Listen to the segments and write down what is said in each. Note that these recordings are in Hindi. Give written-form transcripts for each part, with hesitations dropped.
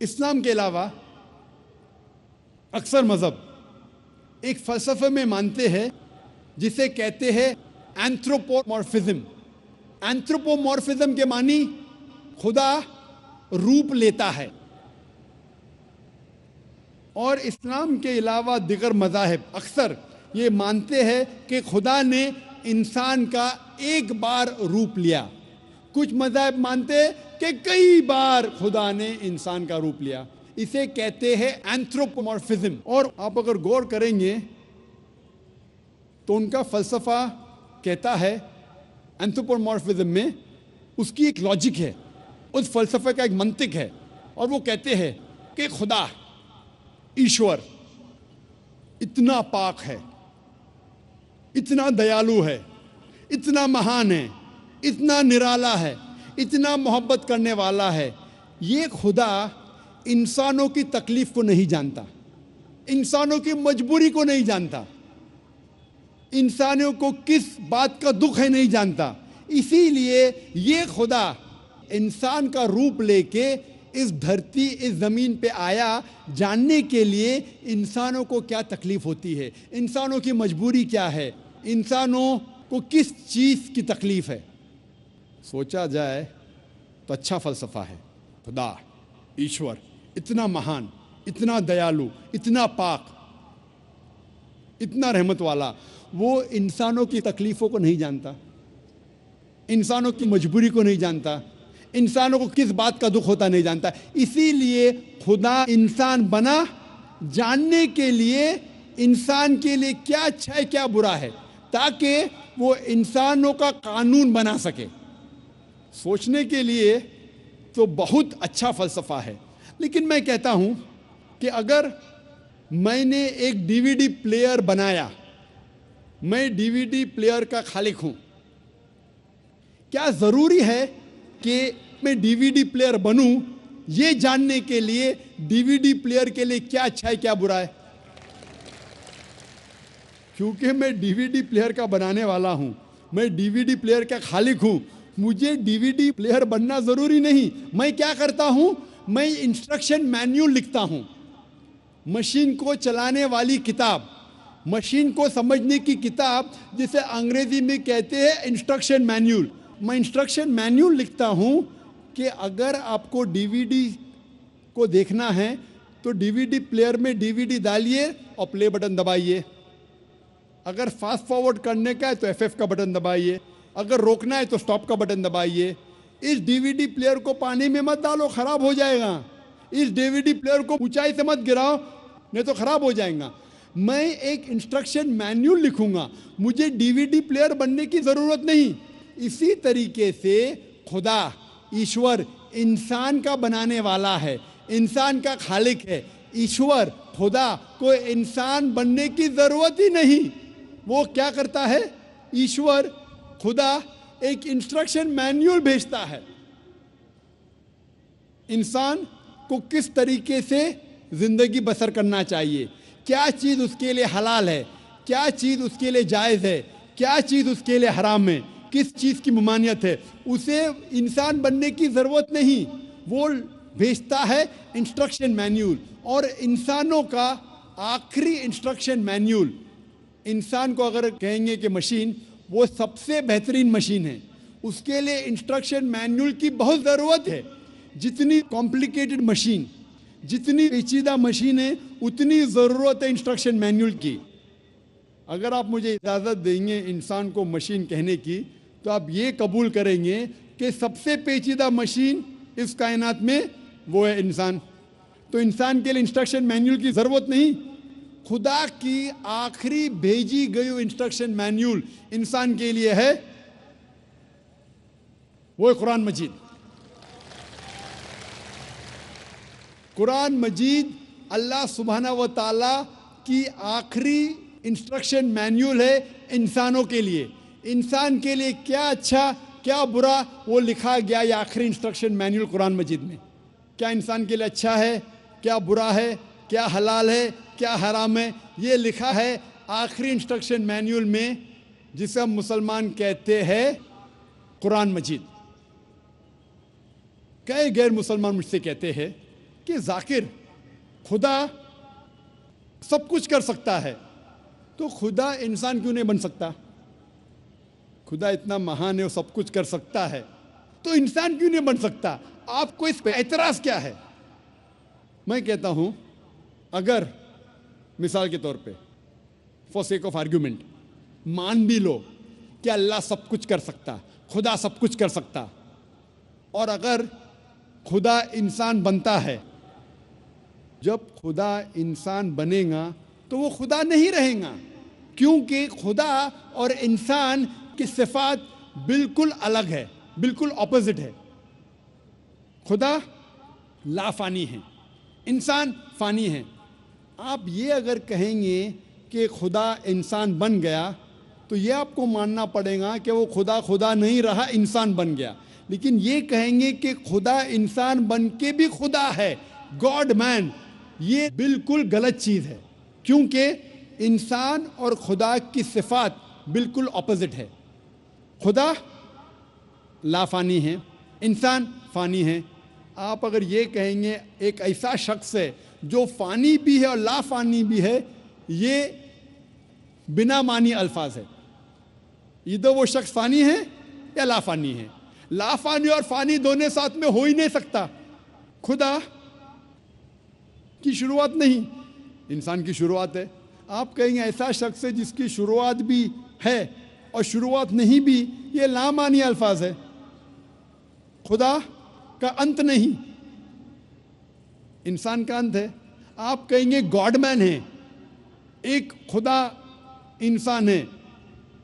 इस्लाम के अलावा अक्सर मज़हब एक फ़लसफ़े में मानते हैं जिसे कहते हैं एंथ्रोपोमॉर्फिज्म। एंथ्रोपोमॉर्फिज्म के मानी खुदा रूप लेता है। और इस्लाम के अलावा दिगर मज़ाहिब अक्सर ये मानते हैं कि खुदा ने इंसान का एक बार रूप लिया। कुछ मज़ाहिब मानते हैं कि कई बार खुदा ने इंसान का रूप लिया। इसे कहते हैं एंथ्रोपोमॉर्फिज्म। और आप अगर गौर करेंगे तो उनका फ़लसफ़ा कहता है एंथ्रोपोमॉर्फिज्म में उसकी एक लॉजिक है, उस फ़लसफ़े का एक मंतिक है। और वो कहते हैं कि खुदा ईश्वर इतना पाक है, इतना दयालु है, इतना महान है, इतना निराला है, इतना मोहब्बत करने वाला है। ये खुदा इंसानों की तकलीफ़ को नहीं जानता, इंसानों की मजबूरी को नहीं जानता, इंसानों को किस बात का दुख है नहीं जानता। इसीलिए ये खुदा इंसान का रूप लेके इस धरती, इस ज़मीन पे आया, जानने के लिए इंसानों को क्या तकलीफ़ होती है, इंसानों की मजबूरी क्या है, इंसानों को किस चीज़ की तकलीफ़ है। सोचा जाए तो अच्छा फ़लसफ़ा है। खुदा ईश्वर इतना महान, इतना दयालु, इतना पाक, इतना रहमत वाला, वो इंसानों की तकलीफ़ों को नहीं जानता, इंसानों की मजबूरी को नहीं जानता, इंसानों को किस बात का दुख होता नहीं जानता। इसीलिए खुदा इंसान बना जानने के लिए इंसान के लिए क्या अच्छा है क्या बुरा है, ताकि वो इंसानों का कानून बना सके। सोचने के लिए तो बहुत अच्छा फ़लसफ़ा है। लेकिन मैं कहता हूँ कि अगर मैंने एक डीवीडी प्लेयर बनाया, मैं डीवीडी प्लेयर का खालिक हूँ, क्या ज़रूरी है कि मैं डीवीडी प्लेयर बनूँ ये जानने के लिए डीवीडी प्लेयर के लिए क्या अच्छा है क्या बुरा है? क्योंकि मैं डीवीडी प्लेयर का बनाने वाला हूँ, मैं डीवीडी प्लेयर का खालिक हूँ, मुझे डीवीडी प्लेयर बनना ज़रूरी नहीं। मैं क्या करता हूँ, मैं इंस्ट्रक्शन मैन्यूल लिखता हूँ, मशीन को चलाने वाली किताब, मशीन को समझने की किताब, जिसे अंग्रेज़ी में कहते हैं इंस्ट्रक्शन मैन्यूल। मैं इंस्ट्रक्शन मैन्यूल लिखता हूँ कि अगर आपको डीवीडी को देखना है तो डीवीडी प्लेयर में डीवीडी डालिए और प्ले बटन दबाइए। अगर फास्ट फॉरवर्ड करने का है तो FF का बटन दबाइए, अगर रोकना है तो स्टॉप का बटन दबाइए। इस डीवीडी प्लेयर को पानी में मत डालो, ख़राब हो जाएगा। इस डीवीडी प्लेयर को ऊंचाई से मत गिराओ, नहीं तो ख़राब हो जाएगा। मैं एक इंस्ट्रक्शन मैन्यूल लिखूंगा, मुझे डीवीडी प्लेयर बनने की ज़रूरत नहीं। इसी तरीके से खुदा ईश्वर इंसान का बनाने वाला है, इंसान का खालिक है। ईश्वर खुदा को इंसान बनने की ज़रूरत ही नहीं। वो क्या करता है, ईश्वर खुदा एक इंस्ट्रक्शन मैन्यूल भेजता है इंसान को किस तरीके से ज़िंदगी बसर करना चाहिए, क्या चीज़ उसके लिए हलाल है, क्या चीज़ उसके लिए जायज़ है, क्या चीज़ उसके लिए हराम है, किस चीज़ की ममानियत है। उसे इंसान बनने की ज़रूरत नहीं, वो भेजता है इंस्ट्रक्शन मैन्यूल। और इंसानों का आखिरी इंस्ट्रक्शन मैन्यूल, इंसान को अगर कहेंगे कि मशीन वो सबसे बेहतरीन मशीन है, उसके लिए इंस्ट्रक्शन मैन्यूल की बहुत ज़रूरत है। जितनी कॉम्प्लिकेटेड मशीन, जितनी पेचीदा मशीन है, उतनी ज़रूरत है इंस्ट्रक्शन मैन्यूल की। अगर आप मुझे इजाज़त देंगे इंसान को मशीन कहने की, तो आप ये कबूल करेंगे कि सबसे पेचीदा मशीन इस कायनात में वो है इंसान। तो इंसान के लिए इंस्ट्रक्शन मैन्यूल की ज़रूरत नहीं। खुदा की आखिरी भेजी गई इंस्ट्रक्शन मैन्यूल इंसान के लिए है, वो है कुरान मजीद। कुरान मजीद अल्लाह सुब्हाना व ताला की आखिरी इंस्ट्रक्शन मैन्यूल है इंसानों के लिए। इंसान के लिए क्या अच्छा क्या बुरा, वो लिखा गया ये आखिरी इंस्ट्रक्शन मैनुअल कुरान मजीद में। क्या इंसान के लिए अच्छा है, क्या बुरा है, क्या हलाल है, क्या हराम है, ये लिखा है आखिरी इंस्ट्रक्शन मैनुअल में, जिसे हम मुसलमान कहते हैं कुरान मजीद। कई गैर मुसलमान मुझसे कहते हैं कि जाकिर, खुदा सब कुछ कर सकता है, तो खुदा इंसान क्यों नहीं बन सकता? खुदा इतना महान है, वो सब कुछ कर सकता है, तो इंसान क्यों नहीं बन सकता? आपको इस पे एतराज क्या है? मैं कहता हूं, अगर मिसाल के तौर पे फॉर सेक ऑफ आर्ग्यूमेंट मान भी लो कि अल्लाह सब कुछ कर सकता, खुदा सब कुछ कर सकता, और अगर खुदा इंसान बनता है, जब खुदा इंसान बनेगा तो वो खुदा नहीं रहेगा, क्योंकि खुदा और इंसान की सिफात बिल्कुल अलग है, बिल्कुल ऑपोजिट है। खुदा लाफानी है, इंसान फानी है। आप ये अगर कहेंगे कि खुदा इंसान बन गया, तो ये आपको मानना पड़ेगा कि वो खुदा नहीं रहा, इंसान बन गया। लेकिन ये कहेंगे कि खुदा इंसान बन के भी खुदा है, गॉड मैन, ये बिल्कुल गलत चीज़ है, क्योंकि इंसान और खुदा की सिफात बिल्कुल ऑपोजिट है। खुदा लाफानी है, इंसान फानी है। आप अगर ये कहेंगे एक ऐसा शख्स है जो फानी भी है और लाफानी भी है, ये बिना मानी अल्फाज है। इधर वो शख्स फानी है या लाफानी है। लाफानी और फानी दोनों साथ में हो ही नहीं सकता। खुदा की शुरुआत नहीं, इंसान की शुरुआत है। आप कहेंगे ऐसा शख्स है जिसकी शुरुआत भी है और शुरुआत नहीं भी, ये लामानी अल्फाज है। खुदा का अंत नहीं, इंसान का अंत है। आप कहेंगे गॉड मैन है, एक खुदा इंसान है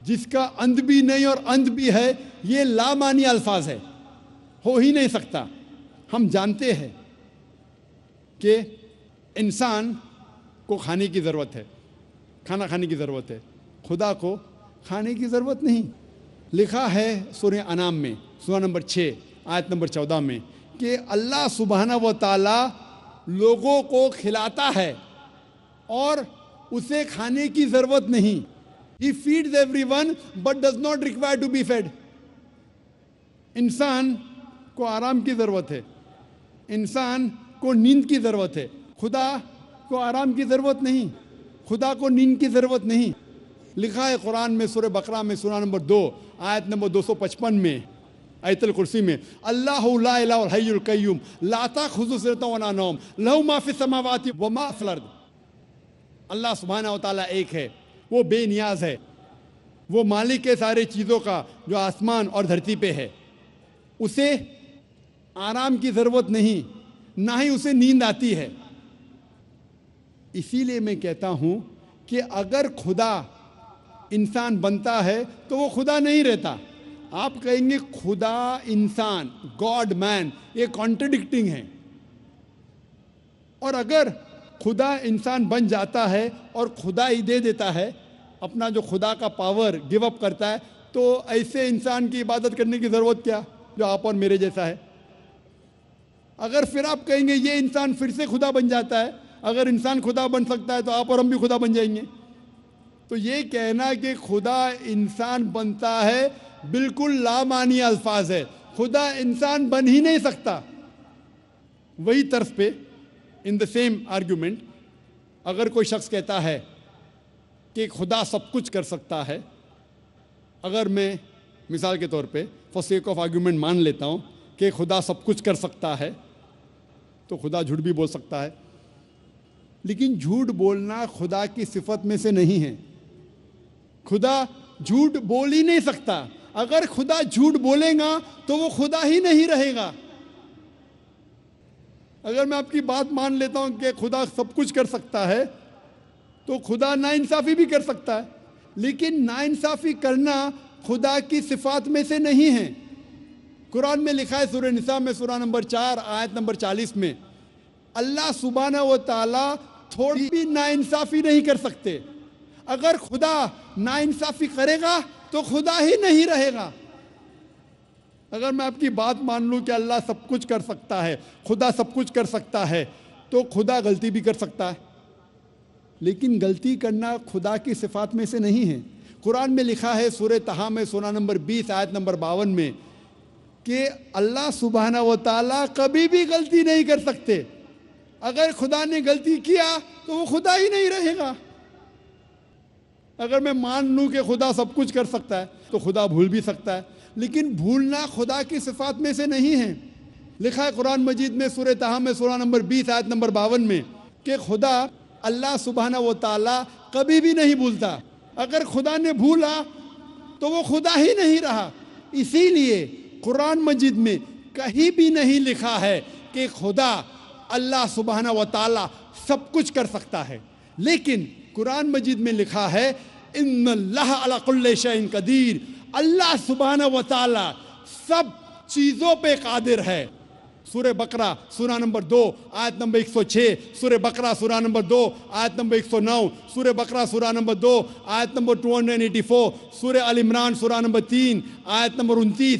जिसका अंत भी नहीं और अंत भी है, ये लामानी अल्फाज है, हो ही नहीं सकता। हम जानते हैं कि इंसान को खाने की ज़रूरत है, खाना खाने की ज़रूरत है, खुदा को खाने की ज़रूरत नहीं। लिखा है सूरह अनाम में, सूरह नंबर 6 आयत नंबर 14 में कि अल्लाह सुब्हानहू व तआला लोगों को खिलाता है और उसे खाने की ज़रूरत नहीं। He feeds everyone but does not require to be fed. इंसान को आराम की ज़रूरत है, इंसान को नींद की ज़रूरत है, खुदा को आराम की ज़रूरत नहीं, खुदा को नींद की ज़रूरत नहीं। लिखा है कुरान में सूरह बकरा में सूरह नंबर 2 आयत नंबर 255 में, आयतुल कुर्सी में, अल्लाहु ला इलाहा इल्लल हय्युल कय्यूम ला ताखुज़ुहु सिनतुन वला नौम लहु मा फिस समावाति व मा फिल अर्द। अल्लाह सुब्हानहू व तआला एक है, वो बेनियाज है, वो मालिक है सारे चीज़ों का जो आसमान और धरती पे है। उसे आराम की ज़रूरत नहीं, ना ही उसे नींद आती है। इसीलिए मैं कहता हूँ कि अगर खुदा इंसान बनता है तो वो खुदा नहीं रहता। आप कहेंगे खुदा इंसान, गॉड मैन, ये कॉन्ट्रडिक्टिंग है। और अगर खुदा इंसान बन जाता है और खुदा ही दे देता है, अपना जो खुदा का पावर गिव अप करता है, तो ऐसे इंसान की इबादत करने की ज़रूरत क्या जो आप और मेरे जैसा है। अगर फिर आप कहेंगे ये इंसान फिर से खुदा बन जाता है, अगर इंसान खुदा बन सकता है तो आप और हम भी खुदा बन जाएंगे। तो ये कहना कि खुदा इंसान बनता है बिल्कुल लामानी अल्फाज है। खुदा इंसान बन ही नहीं सकता। वही तर्ज पे इन द सेम आर्ग्यूमेंट अगर कोई शख्स कहता है कि खुदा सब कुछ कर सकता है, अगर मैं मिसाल के तौर पे फॉर सेक ऑफ आर्ग्यूमेंट मान लेता हूँ कि खुदा सब कुछ कर सकता है, तो खुदा झूठ भी बोल सकता है। लेकिन झूठ बोलना खुदा की सिफत में से नहीं है। खुदा झूठ बोल ही नहीं सकता। अगर खुदा झूठ बोलेगा तो वो खुदा ही नहीं रहेगा। अगर मैं आपकी बात मान लेता हूं कि खुदा सब कुछ कर सकता है, तो खुदा नाइंसाफ़ी भी कर सकता है। लेकिन नाइंसाफ़ी करना खुदा की सिफात में से नहीं है। कुरान में लिखा है सूरह निसा में सूरह नंबर 4 आयत नंबर 40 में, अल्लाह सुब्हानहू व तआला थोड़ी भी नाइंसाफ़ी नहीं कर सकते। अगर खुदा नाइंसाफ़ी करेगा तो खुदा ही नहीं रहेगा। अगर मैं आपकी बात मान लूँ कि अल्लाह सब कुछ कर सकता है, खुदा सब कुछ कर सकता है, तो खुदा गलती भी कर सकता है। लेकिन गलती करना खुदा की सिफात में से नहीं है। कुरान में लिखा है सूरह तहा में सूरा नंबर 20 आयत नंबर 52 में कि अल्लाह सुब्हाना व तआला कभी भी गलती नहीं कर सकते। अगर खुदा ने गलती किया तो वो खुदा ही नहीं रहेगा। अगर मैं मान लूँ कि खुदा सब कुछ कर सकता है तो खुदा भूल भी सकता है, लेकिन भूलना खुदा की सिफात में से नहीं है। लिखा है कुरान मजीद में सूरह तहा में सूरा नंबर 20 आयत नंबर 52 में कि खुदा अल्लाह सुब्हाना व तआला कभी भी नहीं भूलता। अगर खुदा ने भूला तो वो खुदा ही नहीं रहा। इसीलिए कुरान मजीद में कहीं भी नहीं लिखा है कि खुदा अल्लाह सुब्हाना व तआला सब कुछ कर सकता है। लेकिन कुरान मजीद में लिखा है इन्नल्लाह अला कुल्लि शैइन कदीर, अल्लाह सुब्हाना व तआला सब चीज़ों पे कादिर है। सूरह बकरा सूरा नंबर 2 आयत नंबर 106, सूरह बकरा सूरा नंबर 2 आयत नंबर 109, सूरह बकरा सूरा नंबर 2 आयत नंबर 284, सूरह अल इमरान सूरा नंबर 3 आयत नंबर 29,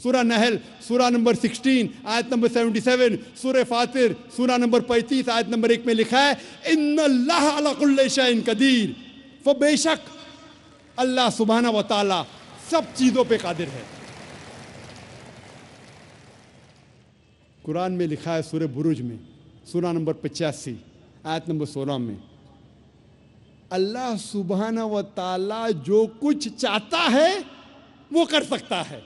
सूरह नहल सूरा नंबर 16 आयत नंबर 77, सूरह फातिर सूरा नंबर 35 आयत नंबर 1 में लिखा है इन्नल्लाह अला कुल्लि शैइन कदीर, वो बेशक अल्लाह सुब्हाना व तआला सब चीज़ों पे कादिर है। कुरान में लिखा है सूरह बुरुज में सूरा नंबर 85 आयत नंबर 16 में अल्लाह सुब्हाना व तआला जो कुछ चाहता है वो कर सकता है।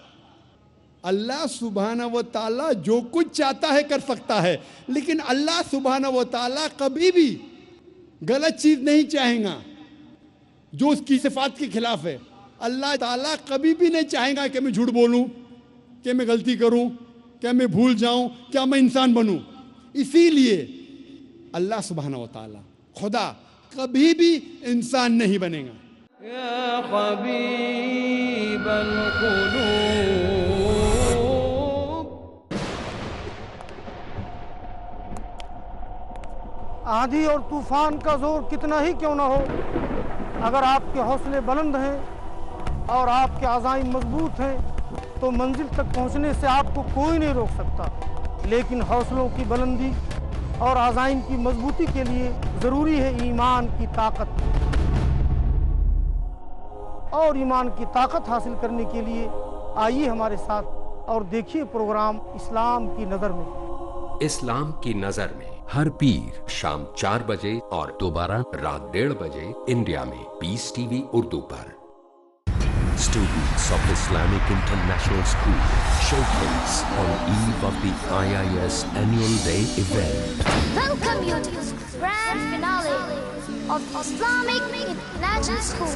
अल्लाह सुब्हाना व तआला जो कुछ चाहता है कर सकता है, लेकिन अल्लाह सुब्हाना व तआला कभी भी गलत चीज़ नहीं चाहेगा जो उसकी सिफात के खिलाफ है। अल्लाह ताला कभी भी नहीं चाहेगा कि मैं झूठ बोलूं, कि मैं गलती करूं, क्या मैं भूल जाऊं, क्या मैं इंसान बनूं। इसीलिए अल्लाह सुब्हाना व तआला खुदा कभी भी इंसान नहीं बनेगा। या हबीबल कुलूब। आंधी और तूफान का जोर कितना ही क्यों ना हो, अगर आपके हौसले बुलंद हैं और आपके अज़ाइम मजबूत हैं तो मंजिल तक पहुंचने से आपको कोई नहीं रोक सकता। लेकिन हौसलों की बुलंदी और अज़ाइम की मजबूती के लिए ज़रूरी है ईमान की ताकत, और ईमान की ताकत हासिल करने के लिए आइए हमारे साथ और देखिए प्रोग्राम इस्लाम की नज़र में। इस्लाम की नजर में हर पीर शाम 4 बजे और दोबारा रात 1:30 बजे इंडिया में पीस टीवी उर्दू पर। Students of Islamic International School showcase on eve of the IIS Annual Day event. Welcome you to this grand finale of Islamic International School.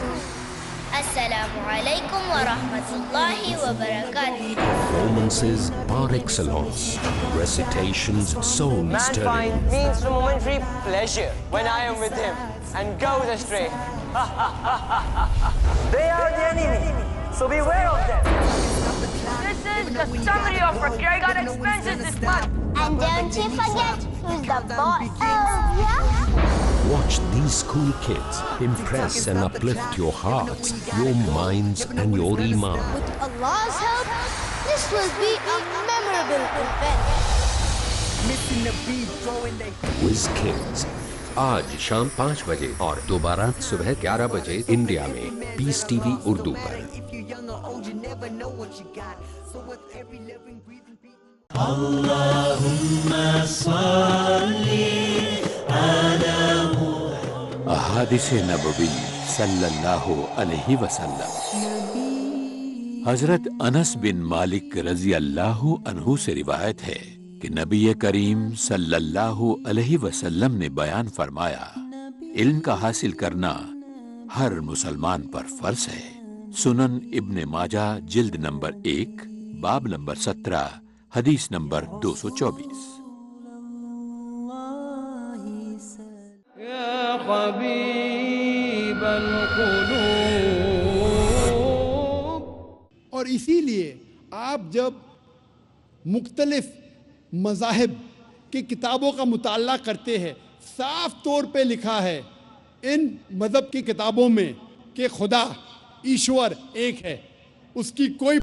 Assalamu alaikum wa rahmatullahi wa barakatuh. Performances par excellence, recitations soul Man stirring. finds means for momentary pleasure when I am with him and goes astray. They are the enemy, so beware of them. This is the summary of our Gregor expenses this month. And don't you forget who's the boss. Oh, yeah? Watch these cool kids impress and uplift your hearts, your minds and your iman. With Allah's help, this will be a memorable event. Quiz Kids आज शाम 5 बजे और दोबारा सुबह 11 बजे इंडिया में पीस टीवी उर्दू पर। अहादिस नबवी सल्लल्लाहु अलैहि वसल्लम। हजरत अनस बिन मालिक रजी अल्लाहु अन्हु से रिवायत है कि नबी करीम सल्लल्लाहु अलैहि वसल्लम ने बयान फरमाया, इल्म का हासिल करना हर मुसलमान पर फर्ज है। सुनन इब्ने माजा जिल्द नंबर 1 बाब नंबर 17 हदीस नंबर 224। या हबीबल कुलूब। और इसीलिए आप जब मुख्तलिफ मज़ाहिब की किताबों का मुताला करते हैं, साफ तौर पे लिखा है इन मज़हब की किताबों में कि खुदा ईश्वर एक है, उसकी कोई